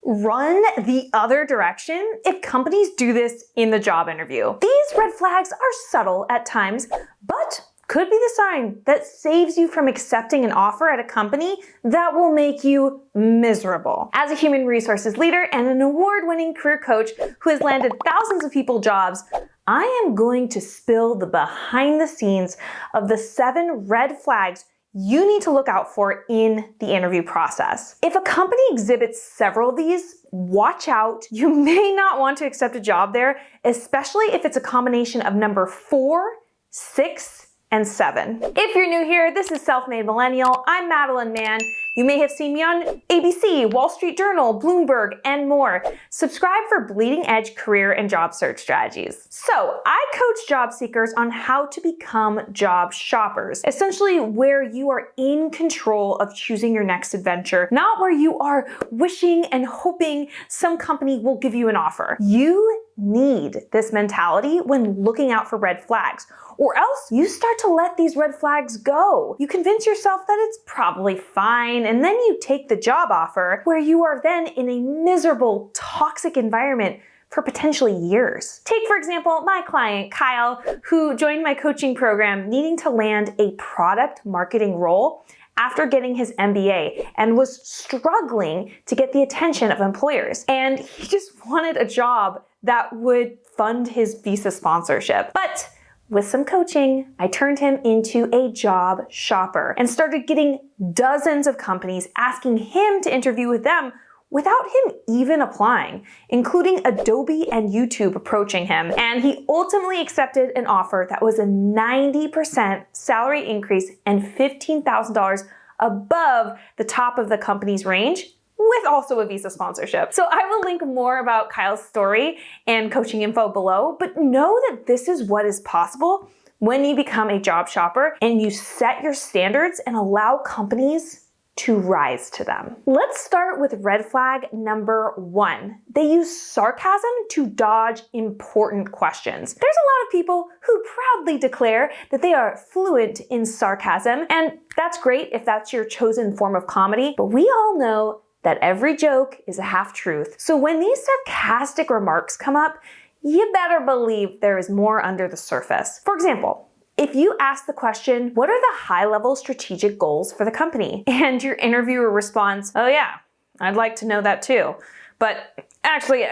run the other direction if companies do this in the job interview. These red flags are subtle at times, but could be the sign that saves you from accepting an offer at a company that will make you miserable. As a human resources leader and an award-winning career coach who has landed thousands of people jobs, I am going to spill the behind the scenes of the 7 red flags you need to look out for in the interview process. If a company exhibits several of these, watch out. You may not want to accept a job there, especially if it's a combination of number 4, 6, and 7. If you're new here, this is Self-Made Millennial. I'm Madeline Mann. You may have seen me on ABC, Wall Street Journal, Bloomberg, and more. Subscribe for bleeding edge career and job search strategies. So I coach job seekers on how to become job shoppers, essentially where you are in control of choosing your next adventure, not where you are wishing and hoping some company will give you an offer. You need this mentality when looking out for red flags, or else you start to let these red flags go. You convince yourself that it's probably fine, and then you take the job offer where you are then in a miserable, toxic environment for potentially years. Take, for example, my client, Kyle, who joined my coaching program needing to land a product marketing role after getting his MBA and was struggling to get the attention of employers. And he just wanted a job that would fund his visa sponsorship. But with some coaching, I turned him into a job shopper and started getting dozens of companies asking him to interview with them without him even applying, including Adobe and YouTube approaching him. And he ultimately accepted an offer that was a 90% salary increase and $15,000 above the top of the company's range, with also a visa sponsorship. So I will link more about Kyle's story and coaching info below, but know that this is what is possible when you become a job shopper and you set your standards and allow companies to rise to them. Let's start with red flag number 1. They use sarcasm to dodge important questions. There's a lot of people who proudly declare that they are fluent in sarcasm, and that's great if that's your chosen form of comedy, but we all know that every joke is a half-truth. So when these sarcastic remarks come up, you better believe there is more under the surface. For example, if you ask the question, what are the high-level strategic goals for the company? And your interviewer responds, oh yeah, I'd like to know that too. But actually,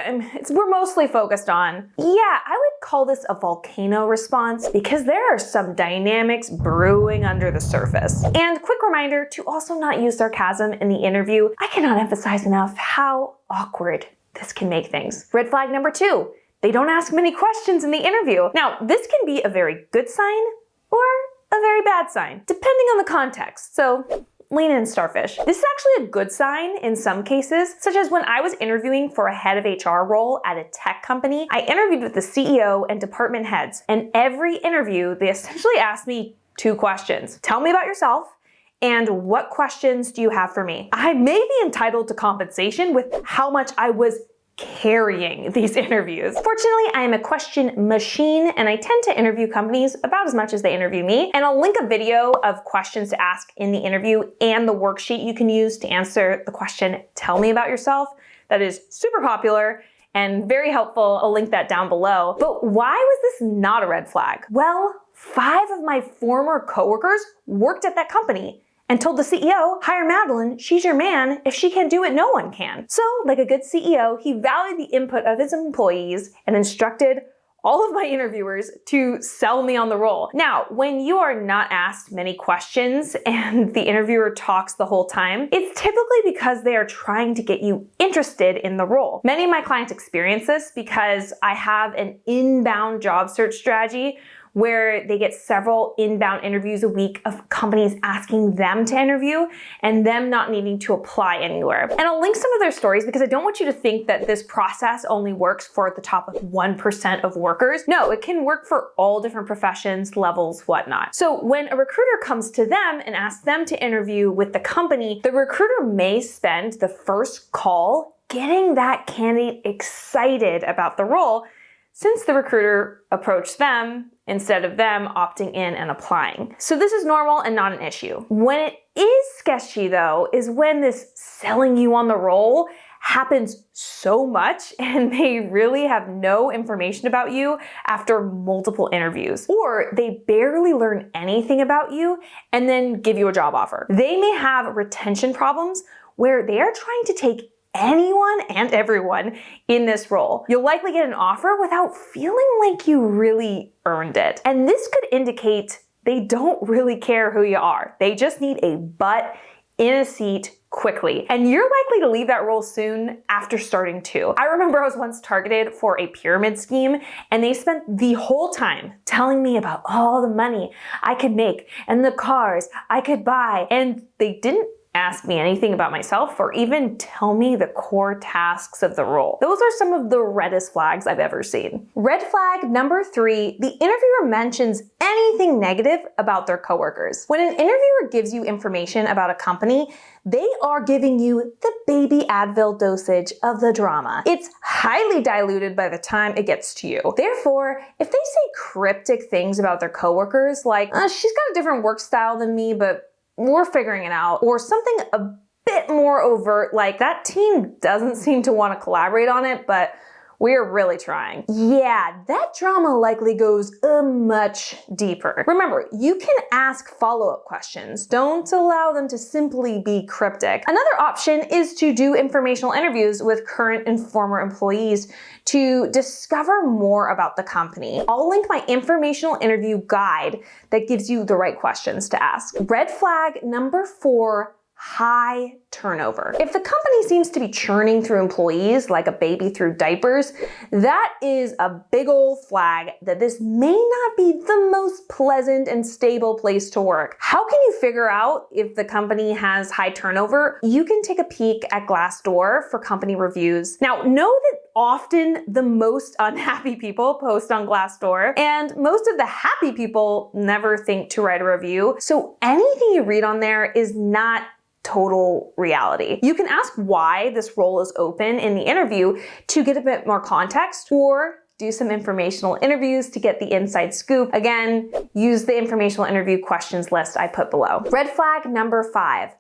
we're mostly focused on, yeah, I would call this a volcano response because there are some dynamics brewing under the surface. And quick reminder to also not use sarcasm in the interview. I cannot emphasize enough how awkward this can make things. Red flag number 2. They don't ask many questions in the interview. Now, this can be a very good sign or a very bad sign, depending on the context. So lean in, starfish. This is actually a good sign in some cases, such as when I was interviewing for a head of HR role at a tech company. I interviewed with the CEO and department heads, and every interview, they essentially asked me 2 questions. Tell me about yourself, and what questions do you have for me? I may be entitled to compensation with how much I was carrying these interviews. Fortunately, I am a question machine and I tend to interview companies about as much as they interview me. And I'll link a video of questions to ask in the interview and the worksheet you can use to answer the question, tell me about yourself. That is super popular and very helpful. I'll link that down below. But why was this not a red flag? Well, 5 of my former coworkers worked at that company and told the CEO, hire Madeline, she's your man. If she can't do it, no one can. So, like a good CEO, he valued the input of his employees and instructed all of my interviewers to sell me on the role. Now, when you are not asked many questions and the interviewer talks the whole time, it's typically because they are trying to get you interested in the role. Many of my clients experience this because I have an inbound job search strategy where they get several inbound interviews a week of companies asking them to interview and them not needing to apply anywhere. And I'll link some of their stories because I don't want you to think that this process only works for the top of 1% of workers. No, it can work for all different professions, levels, whatnot. So when a recruiter comes to them and asks them to interview with the company, the recruiter may spend the first call getting that candidate excited about the role, since the recruiter approached them instead of them opting in and applying. So this is normal and not an issue. When it is sketchy though, is when this selling you on the role happens so much and they really have no information about you after multiple interviews, or they barely learn anything about you and then give you a job offer. They may have retention problems where they are trying to take anyone and everyone in this role. You'll likely get an offer without feeling like you really earned it. And this could indicate they don't really care who you are. They just need a butt in a seat quickly. And you're likely to leave that role soon after starting too. I remember I was once targeted for a pyramid scheme and they spent the whole time telling me about all the money I could make and the cars I could buy. And they didn't ask me anything about myself or even tell me the core tasks of the role. Those are some of the reddest flags I've ever seen. Red flag number 3, the interviewer mentions anything negative about their coworkers. When an interviewer gives you information about a company, they are giving you the baby Advil dosage of the drama. It's highly diluted by the time it gets to you. Therefore, if they say cryptic things about their coworkers, like, she's got a different work style than me, but we're figuring it out, or something a bit more overt, like that team doesn't seem to want to collaborate on it, but we're really trying. Yeah, that drama likely goes much deeper. Remember, you can ask follow-up questions. Don't allow them to simply be cryptic. Another option is to do informational interviews with current and former employees to discover more about the company. I'll link my informational interview guide that gives you the right questions to ask. Red flag number 4, high turnover. If the company seems to be churning through employees like a baby through diapers, that is a big old flag that this may not be the most pleasant and stable place to work. How can you figure out if the company has high turnover? You can take a peek at Glassdoor for company reviews. Now, know that often the most unhappy people post on Glassdoor, and most of the happy people never think to write a review. So anything you read on there is not total reality. You can ask why this role is open in the interview to get a bit more context, or do some informational interviews to get the inside scoop. Again, use the informational interview questions list I put below. Red flag number 5.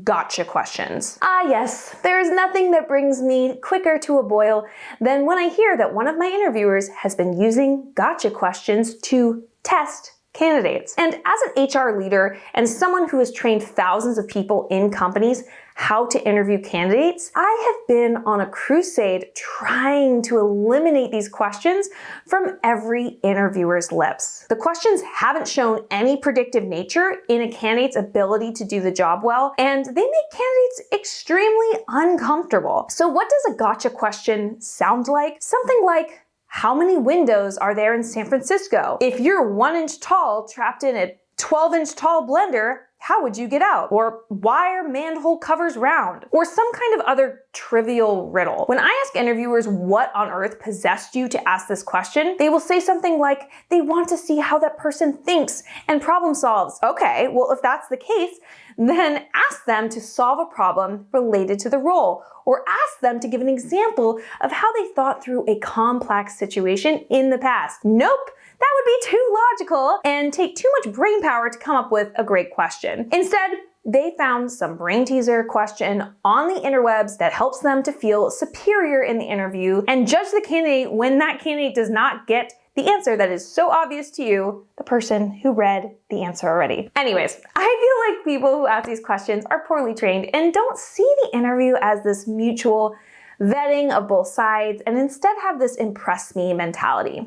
Gotcha questions. Ah yes, there is nothing that brings me quicker to a boil than when I hear that one of my interviewers has been using gotcha questions to test candidates. And as an HR leader and someone who has trained thousands of people in companies how to interview candidates, I have been on a crusade trying to eliminate these questions from every interviewer's lips. The questions haven't shown any predictive nature in a candidate's ability to do the job well, and they make candidates extremely uncomfortable. So what does a gotcha question sound like? Something like, how many windows are there in San Francisco? If you're 1 inch tall, trapped in a 12-inch tall blender, how would you get out? Or why are manhole covers round? Or some kind of other trivial riddle. When I ask interviewers what on earth possessed you to ask this question, they will say something like they want to see how that person thinks and problem solves. Okay, well, if that's the case, then ask them to solve a problem related to the role, or ask them to give an example of how they thought through a complex situation in the past. Nope. That would be too logical and take too much brain power to come up with a great question. Instead, they found some brain teaser question on the interwebs that helps them to feel superior in the interview and judge the candidate when that candidate does not get the answer that is so obvious to you, the person who read the answer already. Anyways, I feel like people who ask these questions are poorly trained and don't see the interview as this mutual vetting of both sides and instead have this impress me mentality.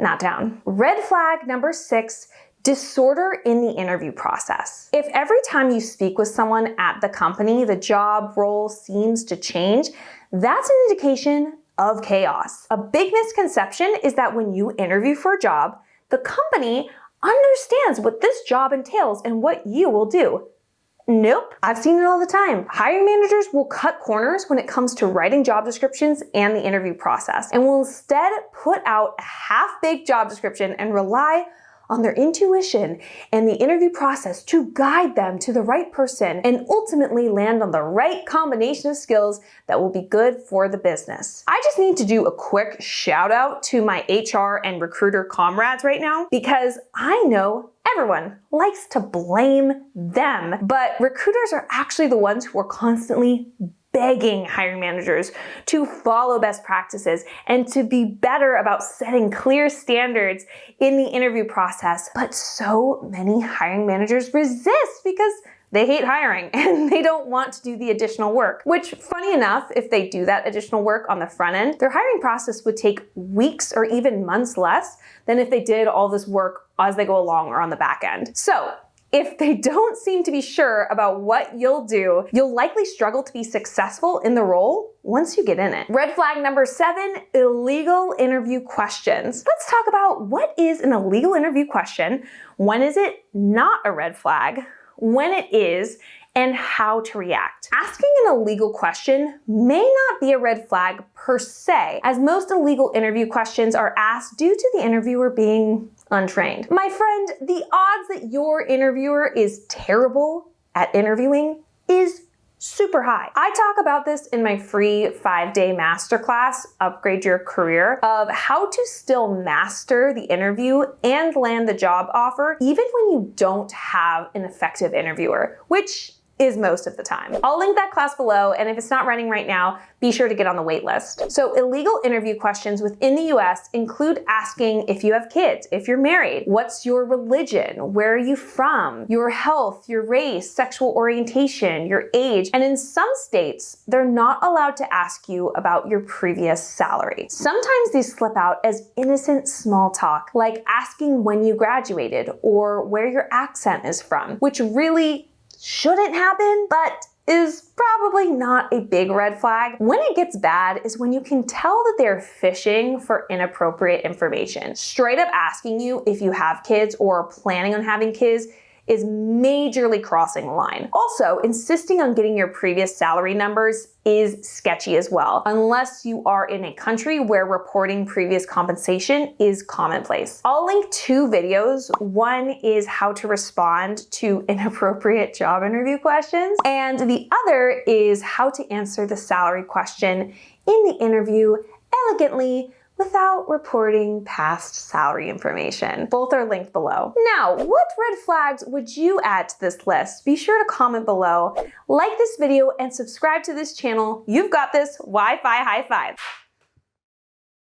Not down. Red flag number 6, disorder in the interview process. If every time you speak with someone at the company, the job role seems to change, that's an indication of chaos. A big misconception is that when you interview for a job, the company understands what this job entails and what you will do. Nope, I've seen it all the time. Hiring managers will cut corners when it comes to writing job descriptions and the interview process, and will instead put out a half-baked job description and rely on their intuition and the interview process to guide them to the right person and ultimately land on the right combination of skills that will be good for the business. I just need to do a quick shout out to my HR and recruiter comrades right now, because I know everyone likes to blame them, but recruiters are actually the ones who are constantly begging hiring managers to follow best practices and to be better about setting clear standards in the interview process. But so many hiring managers resist because they hate hiring and they don't want to do the additional work, which, funny enough, if they do that additional work on the front end, their hiring process would take weeks or even months less than if they did all this work as they go along or on the back end. So if they don't seem to be sure about what you'll do, you'll likely struggle to be successful in the role once you get in it. Red flag number 7, illegal interview questions. Let's talk about what is an illegal interview question, when is it not a red flag, when it is, and how to react. Asking an illegal question may not be a red flag per se, as most illegal interview questions are asked due to the interviewer being untrained. My friend, the odds that your interviewer is terrible at interviewing is super high. I talk about this in my free 5-day masterclass, Upgrade Your Career, of how to still master the interview and land the job offer even when you don't have an effective interviewer, which is most of the time. I'll link that class below, and if it's not running right now, be sure to get on the wait list. So illegal interview questions within the US include asking if you have kids, if you're married, what's your religion, where are you from, your health, your race, sexual orientation, your age, and in some states, they're not allowed to ask you about your previous salary. Sometimes these slip out as innocent small talk, like asking when you graduated or where your accent is from, which really shouldn't happen, but is probably not a big red flag. When it gets bad is when you can tell that they're fishing for inappropriate information. Straight up asking you if you have kids or are planning on having kids is majorly crossing the line. Also, insisting on getting your previous salary numbers is sketchy as well, unless you are in a country where reporting previous compensation is commonplace. I'll link 2 videos. One is how to respond to inappropriate job interview questions, and the other is how to answer the salary question in the interview elegantly without reporting past salary information. Both are linked below. Now, what red flags would you add to this list? Be sure to comment below, like this video, and subscribe to this channel. You've got this. Wi-Fi high five.